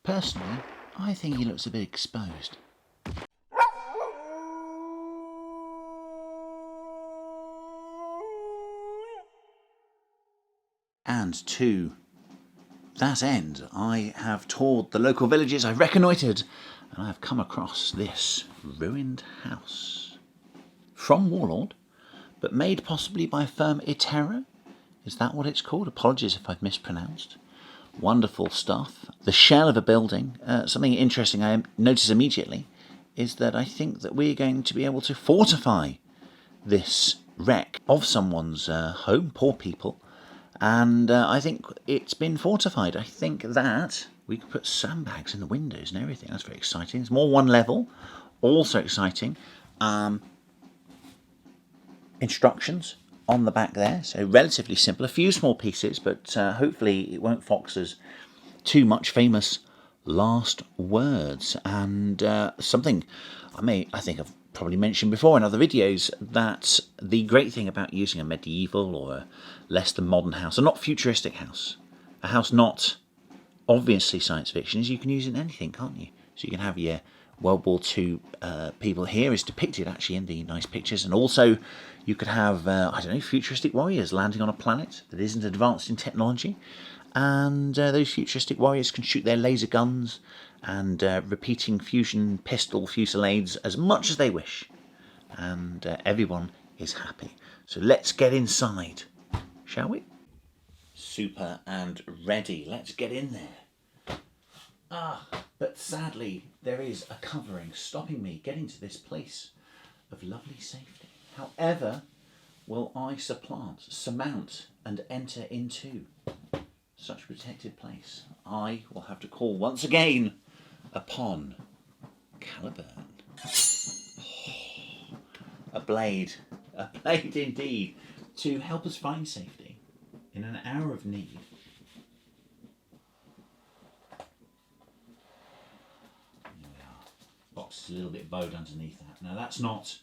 Personally, I think he looks a bit exposed. And to that end, I have toured the local villages, I've reconnoitred, and I have come across this ruined house. From Warlord, but made possibly by firm Itera. Is that what it's called? Apologies if I've mispronounced. Wonderful stuff. The shell of a building. Something interesting I notice immediately is that I think that we're going to be able to fortify this wreck of someone's home, poor people. And I think it's been fortified. I think that we could put sandbags in the windows and everything. That's very exciting. It's more one level. Also exciting. Instructions on the back there, so relatively simple. A few small pieces, but hopefully it won't fox us too much. Famous last words, and something I think I've probably mentioned before in other videos, that the great thing about using a medieval or a less than modern house, a not futuristic house, a house not obviously science fiction, is you can use it in anything, can't you? So you can have your World War II people here is depicted actually in the nice pictures, and also you could have, I don't know, futuristic warriors landing on a planet that isn't advanced in technology, and those futuristic warriors can shoot their laser guns and repeating fusion pistol fusillades as much as they wish, and everyone is happy. So let's get inside, shall we? Super and ready, let's get in there. But sadly, there is a covering stopping me getting to this place of lovely safety. However, will I surmount, and enter into such a protected place? I will have to call once again upon Caliburn. A blade indeed, to help us find safety in an hour of need. Box is a little bit bowed underneath that. Now that's not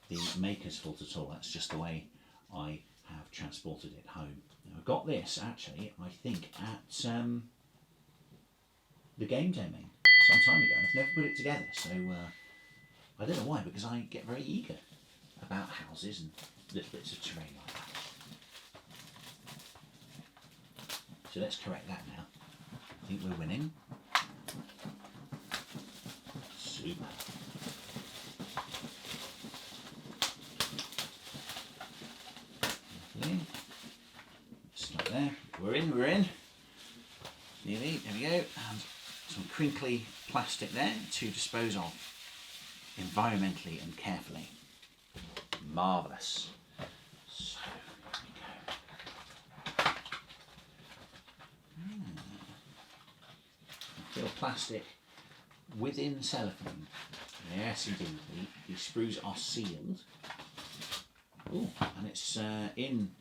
the maker's fault at all, that's just the way I have transported it home. Now, I got this actually, I think, at the game deming some time ago. I've never put it together, so I don't know why, because I get very eager about houses and little bits of terrain like that. So let's correct that now. I think we're winning. Super. Lovely. Stop there. We're in. Nearly. There we go. And some crinkly plastic there to dispose of environmentally and carefully. Marvellous. So, here we go. Feel plastic within cellophane. Yes, indeed. The sprues are sealed. Ooh, and it's in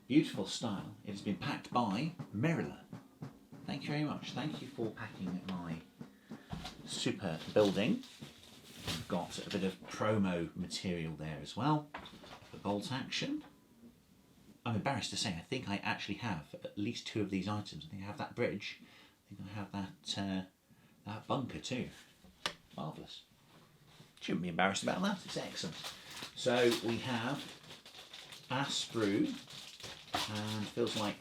beautiful style. It has been packed by Merilla. Thank you very much. Thank you for packing my super building. We've got a bit of promo material there as well for Bold Action. I'm embarrassed to say I think I actually have at least 2 of these items. I think I have that bridge. I think I have that bunker too. Marvellous. Shouldn't be embarrassed about that. It's excellent. So we have a sprue, and feels like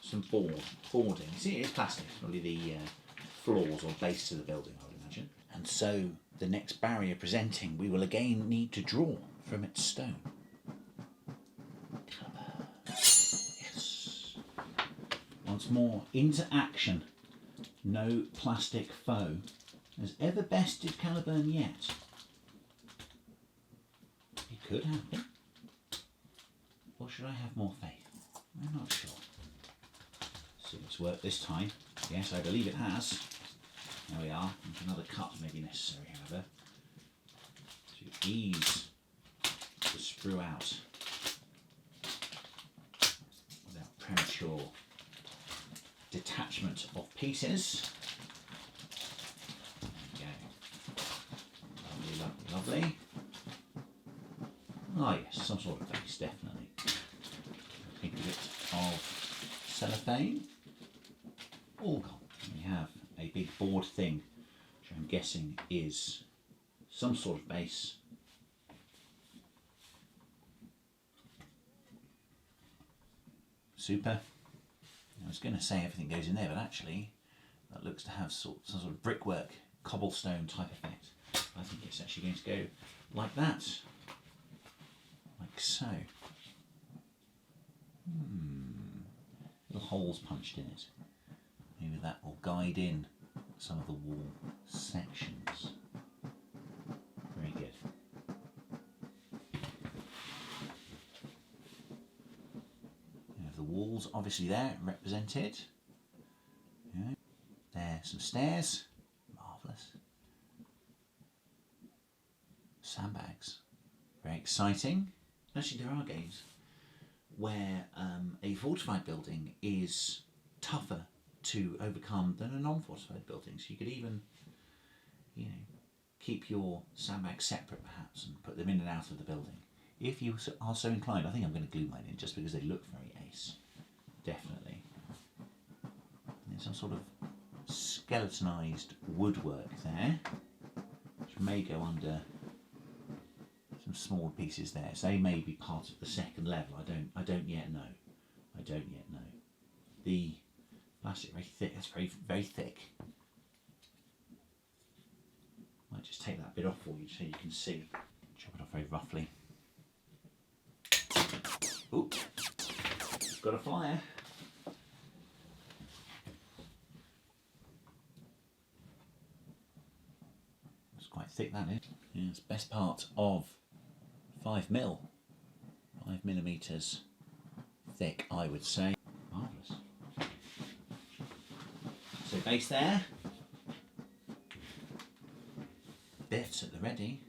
some boarding. You see, it is plastic. It's probably the floors or base to the building, I would imagine. And so the next barrier presenting, we will again need to draw from its stone. Yes. Once more, into action. No plastic foe has ever bested Caliburn yet. It could happen. Or should I have more faith? I'm not sure. See if it's worked this time. Yes, I believe it has. There we are. Another cut may be necessary, however, to ease the sprue out without premature detachment of pieces. There we go. Lovely, lovely, lovely. Oh yes, some sort of base, definitely. Think a bit of urethane, all gone. We have a big board thing, which I'm guessing is some sort of base. Super. I was going to say everything goes in there, but actually that looks to have some sort of brickwork, cobblestone type effect. I think it's actually going to go like that, like so. Little holes punched in it. Maybe that will guide in some of the wall sections. Very good. You have the walls obviously there represented. Yeah. There's some stairs. Marvellous. Sandbags. Very exciting. Actually, there are games where a fortified building is tougher to overcome than a non-fortified building. So you could even, you know, keep your sandbags separate perhaps and put them in and out of the building. If you are so inclined, I think I'm going to glue mine in just because they look very ace. Definitely. There's some sort of skeletonized woodwork there, which may go under some small pieces there. So they may be part of the second level. I don't yet know. I don't yet know. The plastic very thick. That's very thick. Might just take that bit off for you so you can see. Chop it off very roughly. Oop. Got a flyer. It's quite thick, that is. Yeah, it's best part of 5mm. 5mm thick, I would say. Marvellous. So base there. Bits at the ready.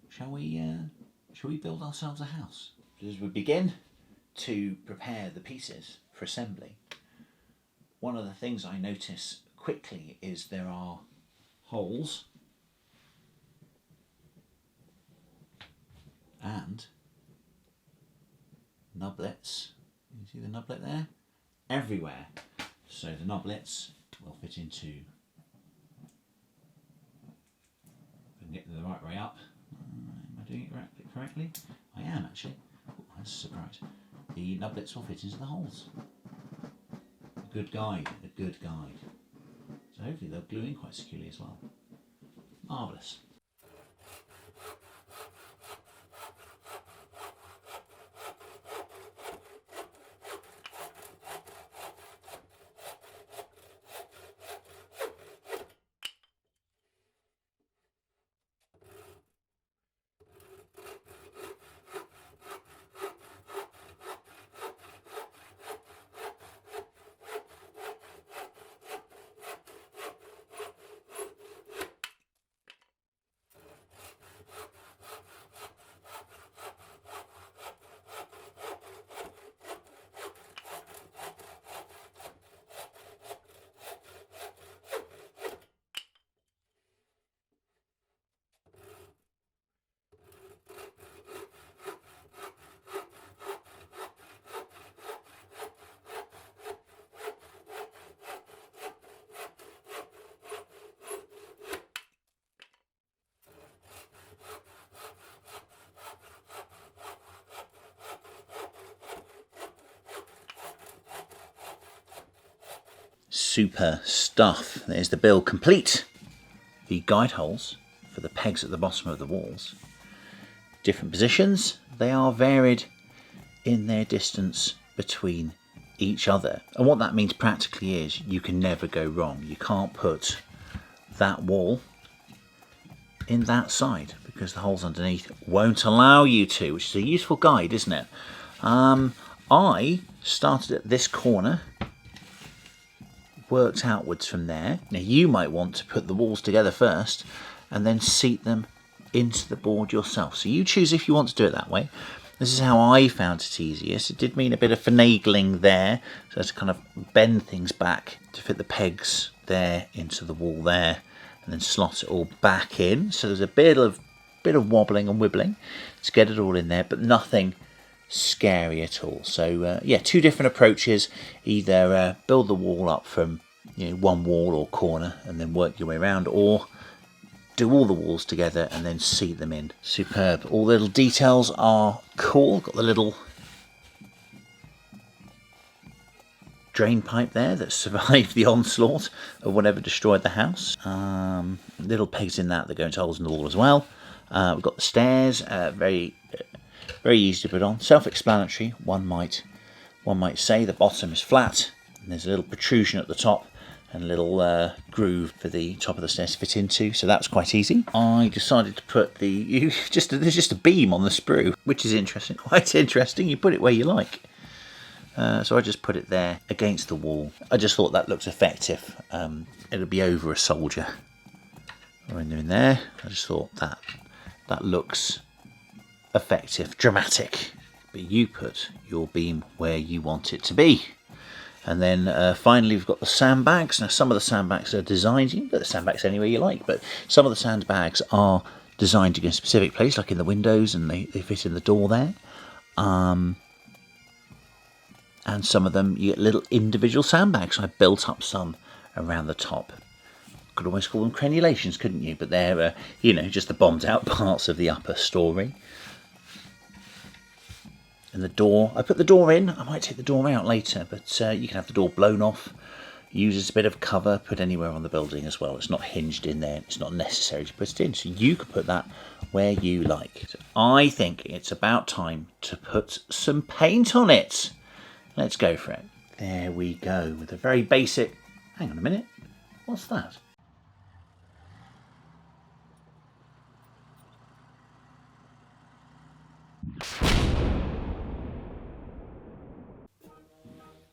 Shall we build ourselves a house? As we begin to prepare the pieces for assembly, one of the things I notice quickly is there are holes and nublets. You see the nublet there? Everywhere. So the nublets will fit into, if I can get them the right way up. Am I doing it correctly? I am actually. Oh, that's a surprise. The nublets will fit into the holes. A good guide, a good guide. So hopefully they'll glue in quite securely as well. Marvellous. Super stuff. There's the build complete. The guide holes for the pegs at the bottom of the walls. Different positions. They are varied in their distance between each other. And what that means practically is you can never go wrong. You can't put that wall in that side because the holes underneath won't allow you to, which is a useful guide, isn't it? I started at this corner, worked outwards from there. Now you might want to put the walls together first and then seat them into the board yourself. So you choose if you want to do it that way. This is how I found it easiest. It did mean a bit of finagling there, so to kind of bend things back to fit the pegs there into the wall there, and then slot it all back in. So there's a bit of wobbling and wibbling to get it all in there, but nothing scary at all. So yeah, two different approaches. Either build the wall up from one wall or corner and then work your way around, or do all the walls together and then seat them in. Superb. All the little details are cool. Got the little drain pipe there that survived the onslaught of whatever destroyed the house. Little pegs in that go into holes in the wall as well. We've got the stairs, very easy to put on. Self-explanatory. One might say the bottom is flat, and there's a little protrusion at the top, and a little groove for the top of the stairs to fit into. So that's quite easy. I decided to put there's just a beam on the sprue, which is interesting. Quite interesting. You put it where you like. So I just put it there against the wall. I just thought that looks effective. It'll be over a soldier. When they're in there, I just thought that looks effective, dramatic. But you put your beam where you want it to be. And then finally we've got the sandbags. Now some of the sandbags are designed, you can put the sandbags anywhere you like, but some of the sandbags are designed to go in a specific place, like in the windows, and they fit in the door there. And some of them, you get little individual sandbags. I built up some around the top. Could almost call them crenulations, couldn't you? But they're, just the bombed out parts of the upper story. And the door, I put the door in. I might take the door out later, but you can have the door blown off. Use as a bit of cover, put anywhere on the building as well. It's not hinged in there. It's not necessary to put it in. So you could put that where you like. So I think it's about time to put some paint on it. Let's go for it. There we go, with a very basic... Hang on a minute. What's that?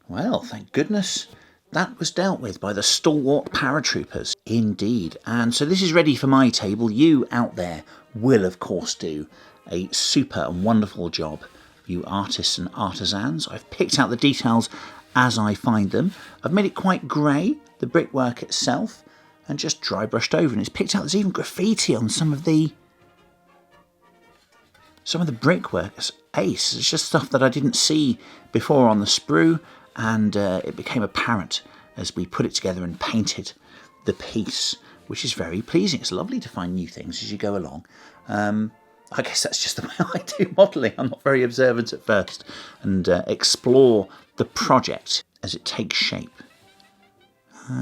Well, thank goodness that was dealt with by the stalwart paratroopers. Indeed. And so this is ready for my table. You out there will, of course, do a super and wonderful job, you artists and artisans. I've picked out the details as I find them. I've made it quite grey, the brickwork itself, and just dry brushed over. And it's picked out, there's even graffiti on some of the brickwork. It's ace. It's just stuff that I didn't see before on the sprue, and it became apparent as we put it together and painted the piece, which is very pleasing. It's lovely to find new things as you go along. I guess that's just the way I do modelling. I'm not very observant at first, and explore the project as it takes shape.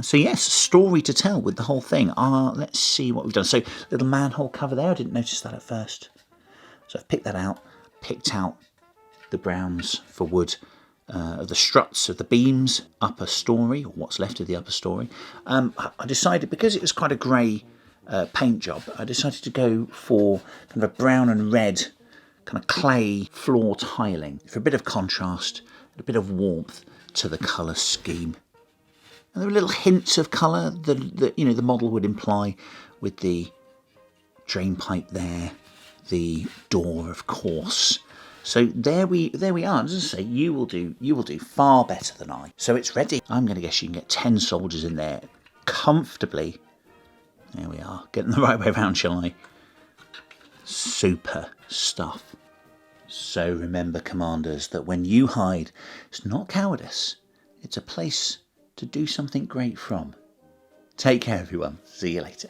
So yes, story to tell with the whole thing. Let's see what we've done. So little manhole cover there, I didn't notice that at first. So I've picked that out, picked out the browns for wood, the struts of the beams, upper story, or what's left of the upper story. I decided, because it was quite a grey paint job, I decided to go for kind of a brown and red kind of clay floor tiling for a bit of contrast, a bit of warmth to the colour scheme. And there were little hints of colour that the model would imply, with the drain pipe there, the door, of course. So there we are. As I say, you will do far better than I. So it's ready. I'm going to guess you can get 10 soldiers in there comfortably. There we are. Getting the right way around, shall I? Super stuff. So remember, commanders, that when you hide, it's not cowardice. It's a place to do something great from. Take care, everyone. See you later.